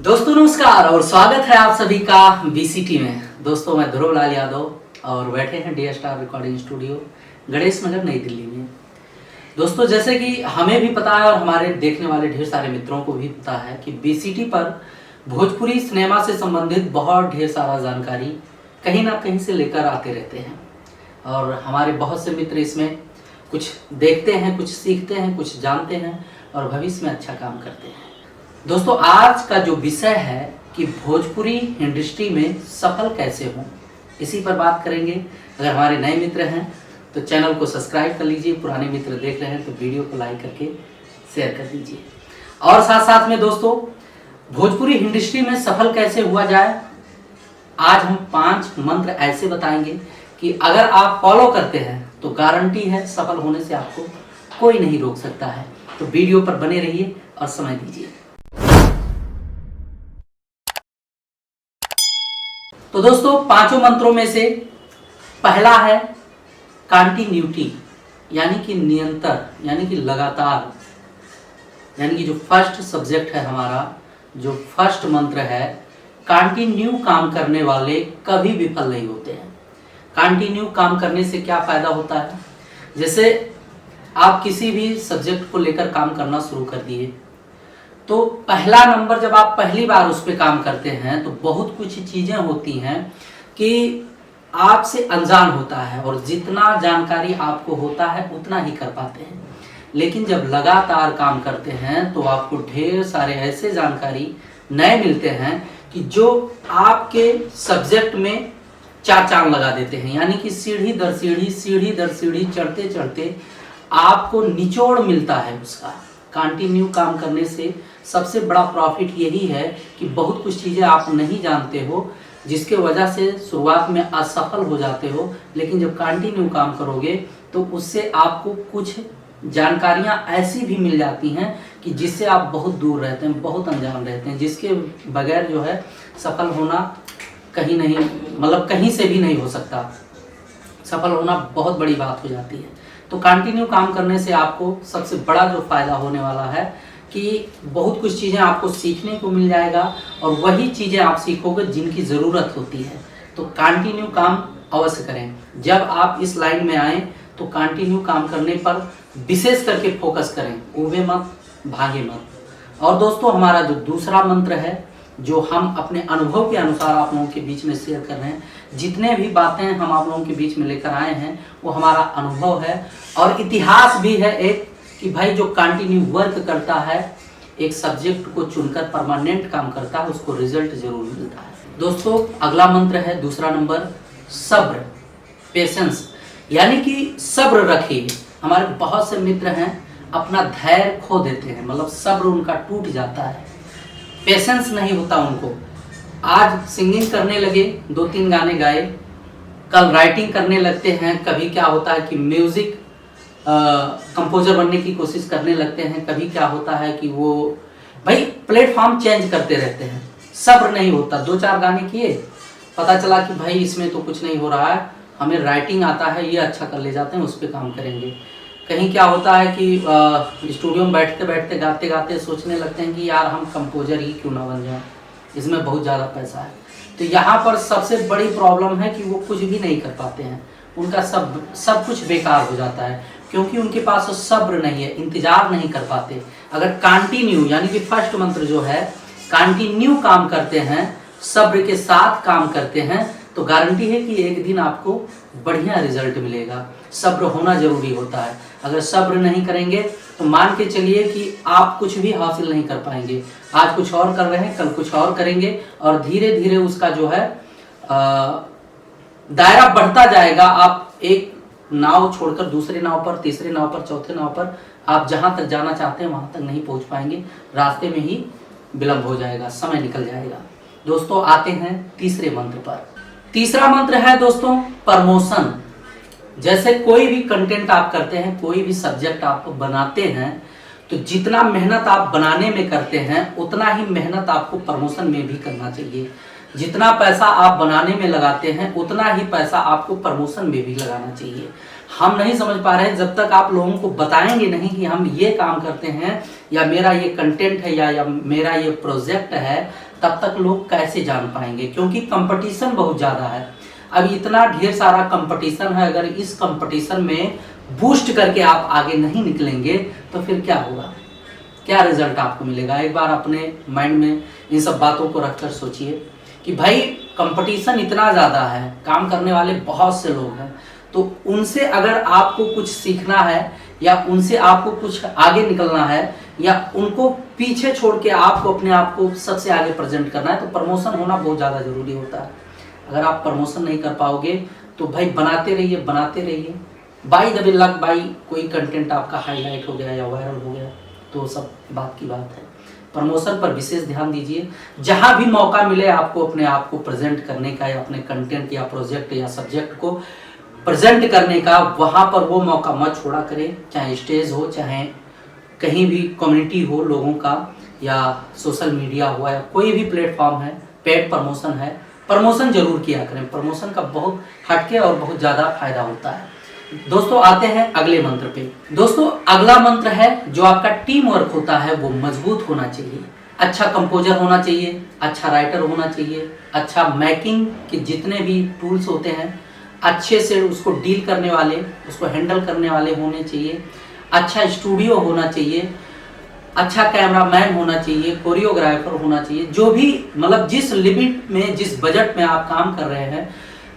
दोस्तों नमस्कार और स्वागत है आप सभी का बीसीटी में। दोस्तों मैं ध्रुव लाल यादव और बैठे हैं D Star recording studio Ganesh Nagar Nai Delhi में। दोस्तों जैसे कि हमें भी पता है और हमारे देखने वाले ढेर सारे मित्रों को भी पता है कि बीसीटी पर भोजपुरी सिनेमा से संबंधित बहुत ढेर सारा जानकारी कहीं ना कहीं से लेकर आते रहते हैं और हमारे बहुत से मित्र इसमें कुछ देखते हैं, कुछ सीखते हैं, कुछ जानते हैं और भविष्य में अच्छा काम करते हैं। दोस्तों आज का जो विषय है कि भोजपुरी इंडस्ट्री में सफल कैसे हों, इसी पर बात करेंगे। अगर हमारे नए मित्र हैं तो चैनल को सब्सक्राइब कर लीजिए, पुराने मित्र देख रहे हैं तो वीडियो को लाइक करके शेयर कर दीजिए। और साथ साथ में दोस्तों भोजपुरी इंडस्ट्री में सफल कैसे हुआ जाए, आज हम 5 मंत्र ऐसे बताएंगे कि अगर आप फॉलो करते हैं तो गारंटी है सफल होने से आपको कोई नहीं रोक सकता है। तो वीडियो पर बने रहिए और समय दीजिए। तो दोस्तों 5 मंत्रों में से पहला है कंटिन्यूटी, यानी कि निरंतर, यानी कि लगातार, यानी कि जो फर्स्ट सब्जेक्ट है हमारा, जो फर्स्ट मंत्र है, कंटिन्यू काम करने वाले कभी विफल नहीं होते हैं। कंटिन्यू काम करने से क्या फायदा होता है, जैसे आप किसी भी सब्जेक्ट को लेकर काम करना शुरू कर दिए तो पहला नंबर जब आप पहली बार उस पर काम करते हैं तो बहुत कुछ चीजें होती हैं कि आपसे अनजान होता है और जितना जानकारी आपको होता है उतना ही कर पाते हैं। लेकिन जब लगातार काम करते हैं तो आपको ढेर सारे ऐसे जानकारी नए मिलते हैं कि जो आपके सब्जेक्ट में 4 चांद लगा देते हैं, यानी कि सीढ़ी दर सीढ़ी चढ़ते चढ़ते आपको निचोड़ मिलता है उसका। कंटिन्यू काम करने से सबसे बड़ा प्रॉफिट यही है कि बहुत कुछ चीज़ें आप नहीं जानते हो जिसके वजह से शुरुआत में असफल हो जाते हो, लेकिन जब कंटिन्यू काम करोगे तो उससे आपको कुछ जानकारियां ऐसी भी मिल जाती हैं कि जिससे आप बहुत दूर रहते हैं, बहुत अनजान रहते हैं, जिसके बगैर जो है सफल होना कहीं नहीं, मतलब कहीं से भी नहीं हो सकता। सफल होना बहुत बड़ी बात हो जाती है। तो कंटिन्यू काम करने से आपको सबसे बड़ा जो फायदा होने वाला है कि बहुत कुछ चीज़ें आपको सीखने को मिल जाएगा और वही चीज़ें आप सीखोगे जिनकी ज़रूरत होती है। तो कंटिन्यू काम अवश्य करें। जब आप इस लाइन में आएँ तो कंटिन्यू काम करने पर विशेष करके फोकस करें, ऊबे मत, भागे मत। और दोस्तों हमारा जो दूसरा मंत्र है, जो हम अपने अनुभव के अनुसार आप लोगों के बीच में शेयर कर रहे हैं, जितने भी बातें हम आप लोगों के बीच में लेकर आए हैं वो हमारा अनुभव है और इतिहास भी है एक, कि भाई जो कंटिन्यू वर्क करता है, एक सब्जेक्ट को चुनकर परमानेंट काम करता है, उसको रिजल्ट जरूर मिलता है। दोस्तों अगला मंत्र है दूसरा नंबर, सब्र, पेशेंस, यानी कि सब्र रखिए। हमारे बहुत से मित्र हैं अपना धैर्य खो देते हैं, मतलब सब्र उनका टूट जाता है, पेशेंस नहीं होता उनको। आज सिंगिंग करने लगे, 2-3 गाने गाए, कल राइटिंग करने लगते हैं, कभी क्या होता है कि म्यूजिक कंपोजर बनने की कोशिश करने लगते हैं, कभी क्या होता है कि वो भाई प्लेटफॉर्म चेंज करते रहते हैं, सब्र नहीं होता। 2-4 गाने किए, पता चला कि भाई इसमें तो कुछ नहीं हो रहा है, हमें राइटिंग आता है, ये अच्छा कर ले जाते हैं, उस पर काम करेंगे। कहीं क्या होता है कि स्टूडियो में बैठते बैठते गाते गाते सोचने लगते हैं कि यार हम कंपोजर ही क्यों ना बन जाए, इसमें बहुत ज़्यादा पैसा है। तो यहाँ पर सबसे बड़ी प्रॉब्लम है कि वो कुछ भी नहीं कर पाते हैं, उनका सब कुछ बेकार हो जाता है क्योंकि उनके पास सब्र नहीं है, इंतजार नहीं कर पाते। अगर कंटिन्यू, यानी कि फर्स्ट मंत्र जो है, कंटिन्यू काम करते हैं, सब्र के साथ काम करते हैं, तो गारंटी है कि एक दिन आपको बढ़िया रिजल्ट मिलेगा। सब्र होना जरूरी होता है। अगर सब्र नहीं करेंगे तो मान के चलिए कि आप कुछ भी हासिल नहीं कर पाएंगे। आज कुछ और कर रहे हैं, कल कुछ और करेंगे और धीरे धीरे उसका जो है दायरा बढ़ता जाएगा। आप एक नाव छोड़कर दूसरे नाव पर, तीसरे नाव पर, चौथे नाव पर, आप जहां तक जाना चाहते हैं वहां तक नहीं पहुंच पाएंगे, रास्ते में ही विलंब हो जाएगा, समय निकल जाएगा। दोस्तों आते हैं तीसरे मंत्र पर। तीसरा मंत्र है दोस्तों प्रमोशन। जैसे कोई भी कंटेंट आप करते हैं, कोई भी सब्जेक्ट आप बनाते हैं, तो जितना मेहनत आप बनाने में करते हैं उतना ही मेहनत आपको प्रमोशन में भी करना चाहिए। जितना पैसा आप बनाने में लगाते हैं उतना ही पैसा आपको प्रमोशन में भी लगाना चाहिए। हम नहीं समझ पा रहे हैं, जब तक आप लोगों को बताएंगे नहीं कि हम ये काम करते हैं या मेरा ये कंटेंट है या मेरा ये प्रोजेक्ट है, तब तक लोग कैसे जान पाएंगे, क्योंकि कंपटीशन बहुत ज़्यादा है। अब इतना ढेर सारा कंपटीशन है, अगर इस कंपटीशन में बूस्ट करके आप आगे नहीं निकलेंगे तो फिर क्या होगा, क्या रिजल्ट आपको मिलेगा। एक बार अपने माइंड में इन सब बातों को रखकर सोचिए कि भाई कंपटीशन इतना ज़्यादा है, काम करने वाले बहुत से लोग हैं, तो उनसे अगर आपको कुछ सीखना है या उनसे आपको कुछ आगे निकलना है या उनको पीछे छोड़ के आपको अपने आप को सबसे आगे प्रेजेंट करना है, तो प्रमोशन होना बहुत ज़्यादा ज़रूरी होता है। अगर आप प्रमोशन नहीं कर पाओगे तो भाई बनाते रहिए बाई द लक, बाई कोई कंटेंट आपका हाईलाइट हो गया या वायरल हो गया तो सब बात की बात है। प्रमोशन पर विशेष ध्यान दीजिए। जहां भी मौका मिले आपको अपने आप को प्रेजेंट करने का या अपने कंटेंट या प्रोजेक्ट या सब्जेक्ट को प्रेजेंट करने का, वहां पर वो मौका मत छोड़ा करें। चाहे स्टेज हो, चाहे कहीं भी कम्युनिटी हो लोगों का, या सोशल मीडिया हुआ, या कोई भी प्लेटफॉर्म है, पेड प्रमोशन है, प्रमोशन जरूर किया करें। प्रमोशन का बहुत हटके और बहुत ज़्यादा फायदा होता है। दोस्तों आते हैं अगले मंत्र पे। दोस्तों अगला मंत्र है जो आपका टीम वर्क होता है वो मजबूत होना चाहिए। अच्छा कंपोजर होना चाहिए, अच्छा राइटर होना चाहिए, अच्छा मेकिंग के जितने भी टूल्स होते हैं अच्छे से उसको डील करने वाले, उसको हैंडल करने वाले होने चाहिए। अच्छा स्टूडियो होना चाहिए, अच्छा कैमरामैन होना चाहिए, कोरियोग्राफर होना चाहिए। जो भी मतलब जिस लिमिट में, जिस बजट में आप काम कर रहे हैं,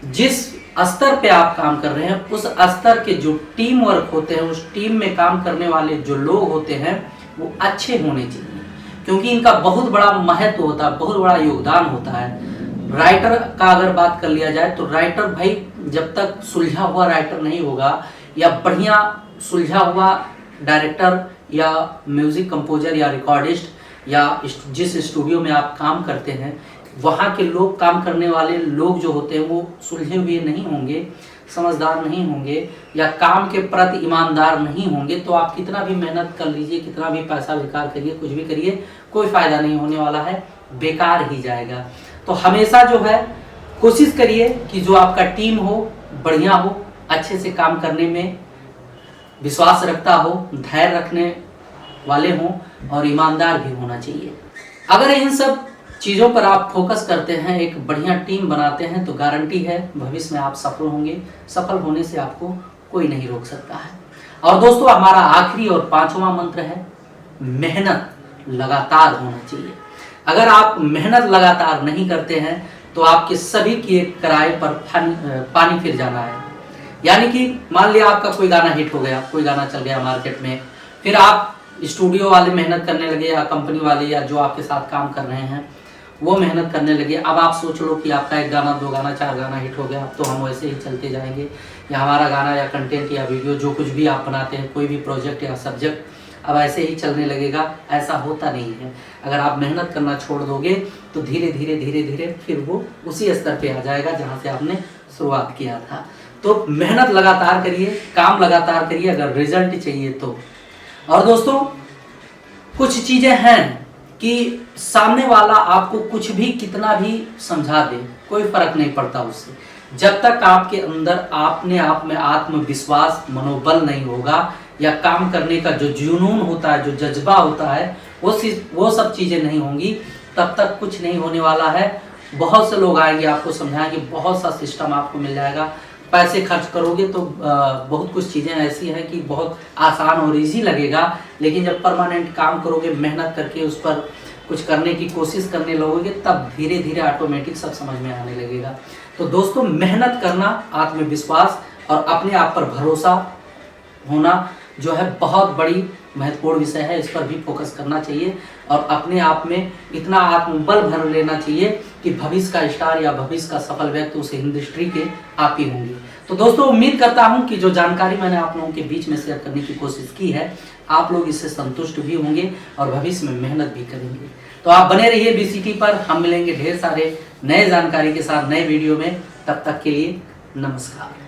जिस स्तर पे आप काम कर रहे हैं, उस स्तर के जो टीम वर्क होते हैं, उस टीम में काम करने वाले जो लोग होते हैं वो अच्छे होने चाहिए, क्योंकि इनका बहुत बड़ा महत्व होता है, बहुत बड़ा योगदान होता है। राइटर का अगर बात कर लिया जाए तो राइटर भाई जब तक सुलझा हुआ राइटर नहीं होगा या बढ़िया सुलझा हुआ डायरेक्टर या म्यूजिक कंपोजर या रिकॉर्डिस्ट या जिस स्टूडियो में आप काम करते हैं वहाँ के लोग, काम करने वाले लोग जो होते हैं वो सुलझे हुए नहीं होंगे, समझदार नहीं होंगे या काम के प्रति ईमानदार नहीं होंगे, तो आप कितना भी मेहनत कर लीजिए, कितना भी पैसा बेकार करिए, कुछ भी करिए, कोई फायदा नहीं होने वाला है, बेकार ही जाएगा। तो हमेशा जो है कोशिश करिए कि जो आपका टीम हो बढ़िया हो, अच्छे से काम करने में विश्वास रखता हो, धैर्य रखने वाले हों और ईमानदार भी होना चाहिए। अगर इन सब चीज़ों पर आप फोकस करते हैं, एक बढ़िया टीम बनाते हैं, तो गारंटी है भविष्य में आप सफल होंगे। सफल होने से आपको कोई नहीं रोक सकता है। और दोस्तों हमारा आखिरी और 5वां मंत्र है मेहनत लगातार होना चाहिए। अगर आप मेहनत लगातार नहीं करते हैं तो आपके सभी किए किराए पर पानी फिर जाना है। यानी कि मान लिया आपका कोई गाना हिट हो गया, कोई गाना चल गया मार्केट में, फिर आप स्टूडियो वाले मेहनत करने लगे या कंपनी वाले या जो आपके साथ काम कर रहे हैं वो मेहनत करने लगे। अब आप सोच लो कि आपका 1 गाना 2 गाना 4 गाना हिट हो गया, अब तो हम वैसे ही चलते जाएंगे, या हमारा गाना या कंटेंट या वीडियो जो कुछ भी आप बनाते हैं, कोई भी प्रोजेक्ट या सब्जेक्ट अब ऐसे ही चलने लगेगा। ऐसा होता नहीं है। अगर आप मेहनत करना छोड़ दोगे तो धीरे धीरे फिर वो उसी स्तर पे आ जाएगा जहाँ से आपने शुरुआत किया था। तो मेहनत लगातार करिए, काम लगातार करिए अगर रिजल्ट चाहिए तो। और दोस्तों कुछ चीज़ें हैं कि सामने वाला आपको कुछ भी कितना भी समझा दे, कोई फर्क नहीं पड़ता उससे, जब तक आपके अंदर अपने आप में आत्मविश्वास, मनोबल नहीं होगा या काम करने का जो जुनून होता है, जो जज्बा होता है, वो सब चीज़ें नहीं होंगी, तब तक कुछ नहीं होने वाला है। बहुत से लोग आएंगे, आपको समझाएंगे, बहुत सा सिस्टम आपको मिल जाएगा, पैसे खर्च करोगे तो बहुत कुछ चीज़ें ऐसी हैं कि बहुत आसान और इजी लगेगा, लेकिन जब परमानेंट काम करोगे, मेहनत करके उस पर कुछ करने की कोशिश करने लगोगे, तब धीरे धीरे ऑटोमेटिक सब समझ में आने लगेगा। तो दोस्तों मेहनत करना, आत्मविश्वास और अपने आप पर भरोसा होना जो है बहुत बड़ी महत्वपूर्ण विषय है। इस पर भी फोकस करना चाहिए और अपने आप में इतना आत्मबल भर लेना चाहिए कि भविष्य का स्टार या भविष्य का सफल व्यक्ति उस इंडस्ट्री के आप ही होंगे। तो दोस्तों उम्मीद करता हूं कि जो जानकारी मैंने आप लोगों के बीच में शेयर करने की कोशिश की है, आप लोग इससे संतुष्ट भी होंगे और भविष्य में मेहनत भी करेंगे। तो आप बने रहिए BCT पर। हम मिलेंगे ढेर सारे नए जानकारी के साथ नए वीडियो में। तब तक के लिए नमस्कार।